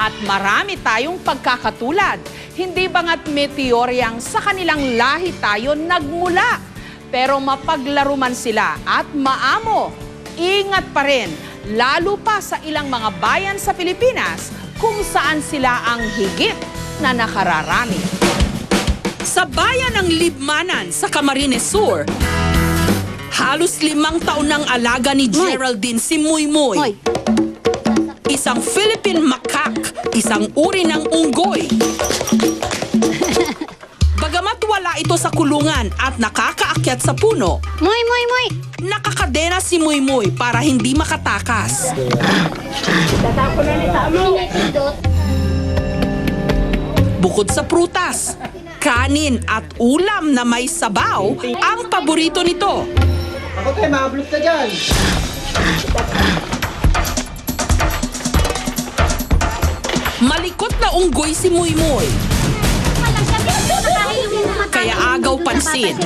at marami tayong pagkakatulad. Hindi bangat meteoryang sa kanilang lahi tayo nagmula. Pero mapaglaro man sila at maamo, ingat pa rin, lalo pa sa ilang mga bayan sa Pilipinas kung saan sila ang higit na nakararami. Sa bayan ng Libmanan sa Camarines Sur, halos 5 taon ng alaga ni Geraldine si Muymoy. Isang Philippine macaque, isang uri ng unggoy. Bagamat wala ito sa kulungan at nakakaakyat sa puno, nakakadena si Muymoy para hindi makatakas. Bukod sa prutas, kanin at ulam na may sabaw ang paborito nito. Okay, mablot ka dyan. Malikot na unggoy si Muymoy, kaya agaw pansin.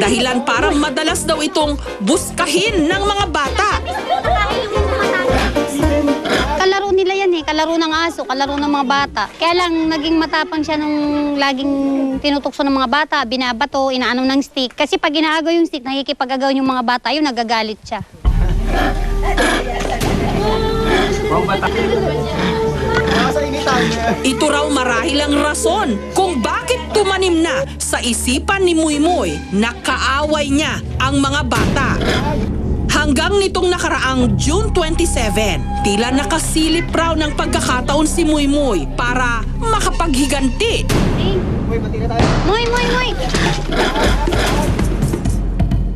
Dahilan para madalas daw itong buskahin ng mga bata. Kalaro nila yan kalaro ng aso, kalaro ng mga bata. Kaya lang naging matapang siya nung laging tinutukso ng mga bata, binabato, inaano ng stick. Kasi pag inaagaw yung stick, nakikipag-agaw yung mga bata, yun nagagalit siya. Ito raw marahil ang rason kung bakit tumanim na sa isipan ni Muymoy na kaaway niya ang mga bata. Hanggang nitong nakaraang June 27, tila nakasilip raw ng pagkakataon si Muymoy para makapaghiganti. Moy!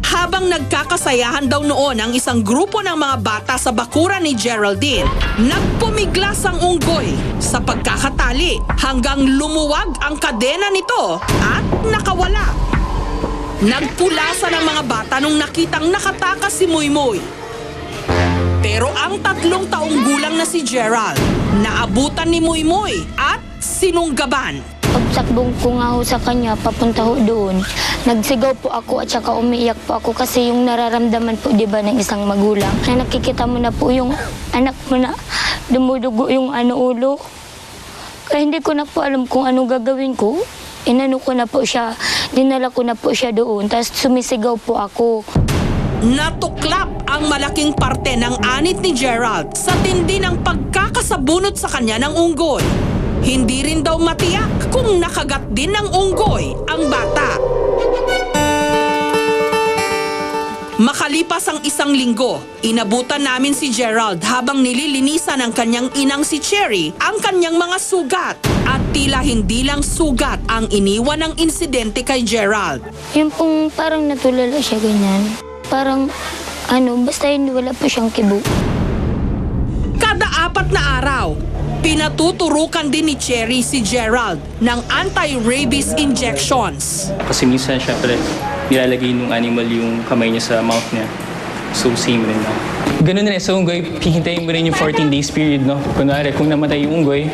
Habang nagkakasayahan daw noon ang isang grupo ng mga bata sa bakuran ni Geraldine, nagpumiglas ang unggoy sa pagkakatali hanggang lumuwag ang kadena nito at nakawala. Nagpulasa ng mga bata nung nakitang nakatakas si Muymoy. Pero ang 3 taong gulang na si Gerald, naabutan ni Muymoy at sinunggaban. Pagsakbong ko nga ho sa kanya, papunta ho doon. Nagsigaw po ako at saka umiiyak po ako kasi yung nararamdaman po, di ba, ng isang magulang. Na nakikita mo na po yung anak mo na dumudugo yung ulo. Kaya hindi ko na po alam kung ano gagawin ko. Inano ko na po siya, dinala ko na po siya doon, tapos sumisigaw po ako. Natuklap ang malaking parte ng anit ni Gerald sa tindi ng pagkakasabunot sa kanya ng unggoy. Hindi rin daw matiyak kung nakagat din ng unggoy ang bata. Makalipas ang 1 linggo, inabutan namin si Gerald habang nililinisan ng kanyang inang si Cherry ang kanyang mga sugat. At tila hindi lang sugat ang iniwan ng insidente kay Gerald. Yung pong parang natulala siya ganyan. Parang basta hindi wala po siyang kibo. Kada 4 na araw, pinatuturukan din ni Cherry si Gerald ng anti-rabies injections. Kasi minsan, syempre, nilalagay ng animal yung kamay niya sa mouth niya. So, same rin na. Ganun rin, sa unggoy, hihintayin mo rin yung 14 days period, no? Kunwari, kung namatay yung unggoy,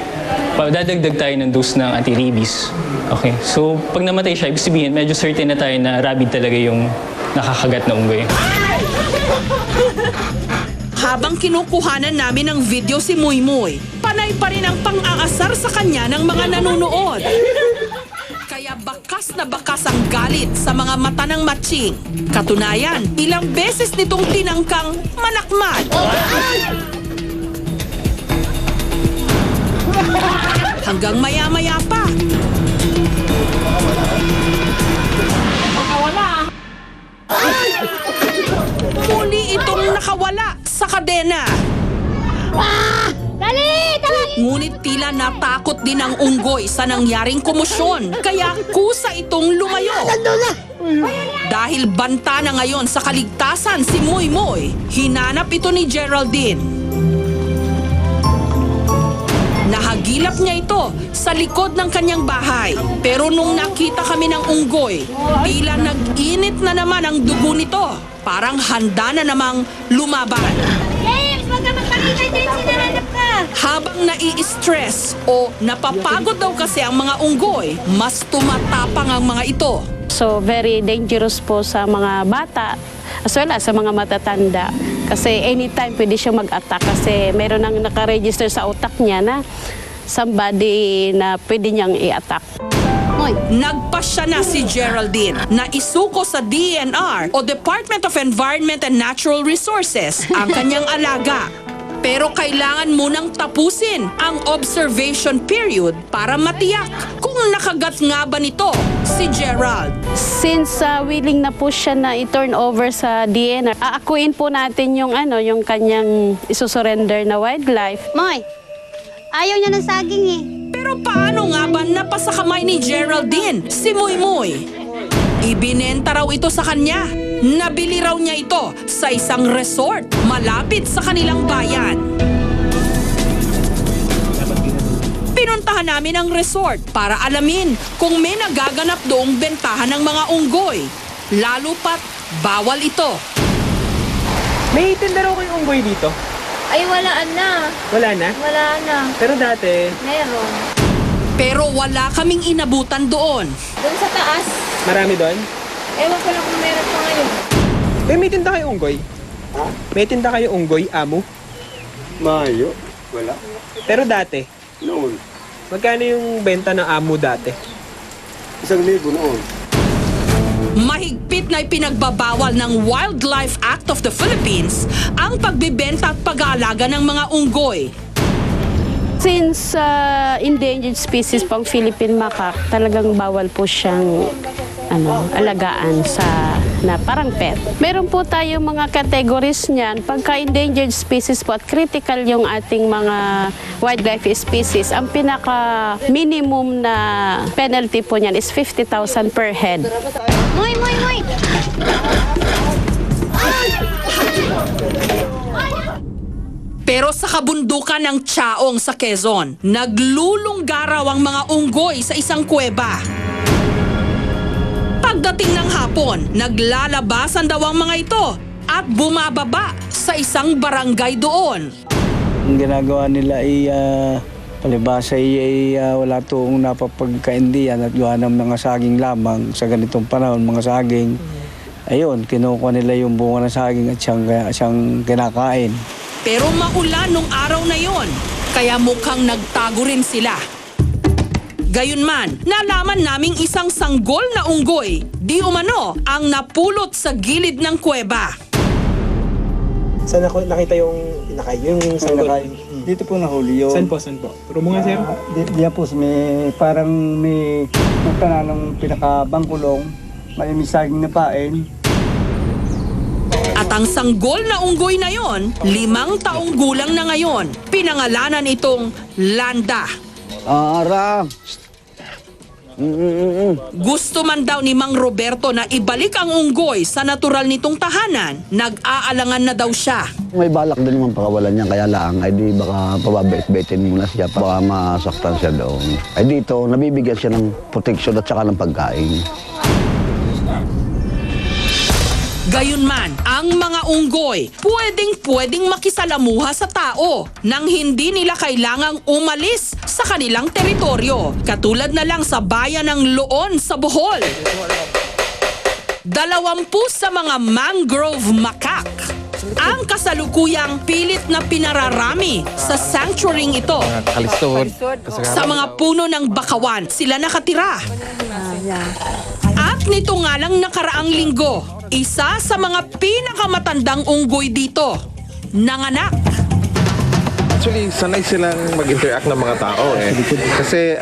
dadagdag tayo ng dose ng anti-rabies. Okay, so pag namatay siya, ibig sabihin, medyo certain na tayo na rabid talaga yung nakakagat na unggoy. Habang kinukuhanan namin ng video si Muymoy, panay pa rin ang pang-aasar sa kanya ng mga nanonood. Kaya bakas na bakas ang galit sa mga mata ng matching. Katunayan, ilang beses nitong tinangkang manakmal. Hanggang maya-maya pa. Muli itong nakawala sa kadena. Ngunit tila natakot din ang unggoy sa nangyaring komosyon, kaya kusa itong lumayo. Dahil banta na ngayon sa kaligtasan si Muymoy, hinanap ito ni Geraldine. Nahagilap niya ito sa likod ng kanyang bahay. Pero nung nakita kami ng unggoy, tila nag-init na naman ang dugo nito. Parang handa na namang lumaban. James, wag ka magpakita, James, hinahanap ka! Habang nai-stress o napapagod daw kasi ang mga unggoy, mas tumatapang ang mga ito. So very dangerous po sa mga bata as well as sa mga matatanda. Kasi anytime pwede siya mag-attack kasi meron nang nakaregister sa utak niya na somebody na pwede niyang i-attack. Hoy, Nagpasya na si Geraldine na isuko sa DENR o Department of Environment and Natural Resources ang kanyang alaga. Pero kailangan munang tapusin ang observation period para matiyak kung nakagat nga ba nito si Gerald. Since willing na po siya na i-turn over sa DNR, aakuin po natin yung yung kanyang isusurrender na wildlife. Moy, ayaw niya ng saging eh. Pero paano nga ba napasa kamay ni Geraldine si Muy? Ibinenta raw ito sa kanya. Nabili raw niya ito sa isang resort malapit sa kanilang bayan. Pinuntahan namin ang resort para alamin kung may nagaganap doong bentahan ng mga unggoy. Lalo pat bawal ito. May tinda raw kayong unggoy dito? Ay, wala na. Wala na? Wala na. Pero dati, Meron. Pero wala kaming inabutan doon. Doon sa taas. marami doon. Ewan ko lang kung meron pa ngayon. May tinda kayong unggoy? May tinda kayong unggoy, amo? Mayo. Wala. Pero dati, Noon. magkano yung benta ng amo dati? 1,000 noon. Mahigpit na ipinagbabawal ng Wildlife Act of the Philippines ang pagbibenta at pag-aalaga ng mga unggoy. Since endangered species pang Philippine macaque, talagang bawal po siyang alagaan sa na parang pet. Meron po tayong mga categories niyan. Pagka endangered species po at critical yung ating mga wildlife species, ang pinaka minimum na penalty po niyan is 50,000 per head. Moy! Pero sa kabundukan ng Chaong sa Quezon, naglulunggaraw ang mga unggoy sa isang kuweba. Pagdating ng hapon, naglalabasan daw ang mga ito at bumababa sa isang barangay doon. Ang ginagawa nila ay palibasa ay wala itong napapagkaindihan at gawa ng mga saging lamang sa ganitong panahon, mga saging. Ayun, kinukuha nila yung bunga ng saging at siyang kinakain. Pero maulan nung araw na yon, kaya mukhang nagtago rin sila. Gayunman, nalaman naming isang sanggol na unggoy, di umano, ang napulot sa gilid ng kuweba. Saan nakita yung inakay? Yung sanggol? Dito po nahuli yun. Saan po? Turo mo nga, sir. Diyan po, parang may nagtana ng pinakabangkulong, may saging na pain. At ang sanggol na unggoy na yon, 5 taong gulang na ngayon. Pinangalanan itong Landa. Ara! Gusto man daw ni Mang Roberto na ibalik ang unggoy sa natural nitong tahanan, nag-aalangan na daw siya. May balak din naman pakawalan niya, kaya lang, ay di baka pababait-baitin muna siya, baka masaktan siya doon. Ay dito, nabibigyan siya ng proteksyon at saka ng pagkain. Gayunman, ang mga unggoy pwedeng makisalamuha sa tao nang hindi nila kailangang umalis sa kanilang teritoryo. Katulad na lang sa bayan ng Loon sa Bohol. 20 sa mga mangrove macaque ang kasalukuyang pilit na pinararami sa sanctuaryng ito. Sa mga puno ng bakawan sila nakatira. At nito nga lang nakaraang linggo, isa sa mga pinakamatandang unggoy dito, nanganak. Actually, sanay silang mag-interact ng mga tao eh. Kasi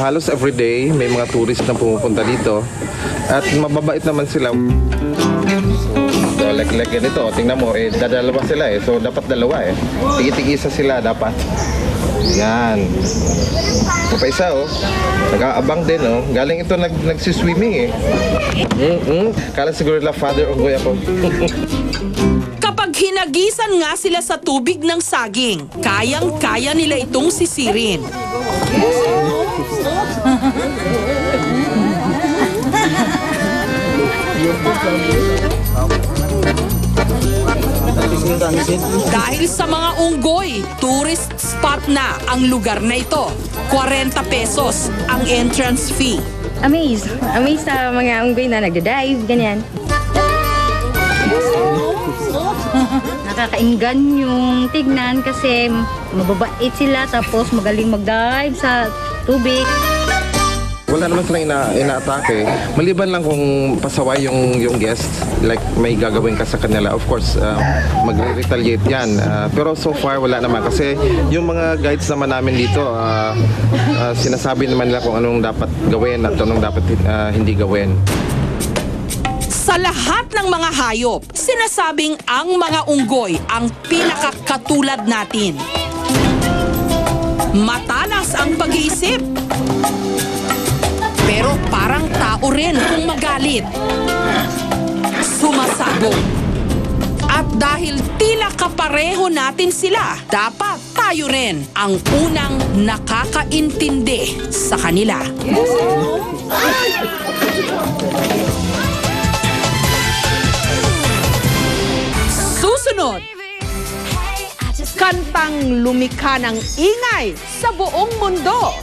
halos everyday may mga tourist na pumupunta dito. At mababait naman sila. So, like ganito, tingnan mo, dadalawa sila eh. So, dapat dalawa eh. Tigi-tig-isa sila dapat. Yan. Ito pa isa oh. Nag-aabang din oh. Galing ito nagsiswimming eh. Kala siguro la father unggoy ako. Kapag hinagisan nga sila sa tubig ng saging, kayang-kaya nila itong sisirin. Dahil sa mga unggoy, tourist spot na ang lugar na ito. 40 pesos ang entrance fee. Amazed sa mga unggoy na nagda-dive, ganyan. Nakakainggan yung tignan kasi mababait sila tapos magaling mag-dive sa tubig. Wala naman silang inaatake. Maliban lang kung pasaway yung guest, like may gagawin ka sa kanila. Of course, magre-retaliate yan. Pero so far, wala naman. Kasi yung mga guides naman namin dito, sinasabi naman nila kung anong dapat gawin at anong dapat hindi gawin. Sa lahat ng mga hayop, sinasabing ang mga unggoy ang pinakakatulad natin. Matalas ang pag-iisip. Pero parang tao rin kung magalit. Sumasabog. At dahil tila kapareho natin sila, dapat tayo rin ang unang nakakaintindi sa kanila. Susunod, kantang lumikha ng ingay sa buong mundo.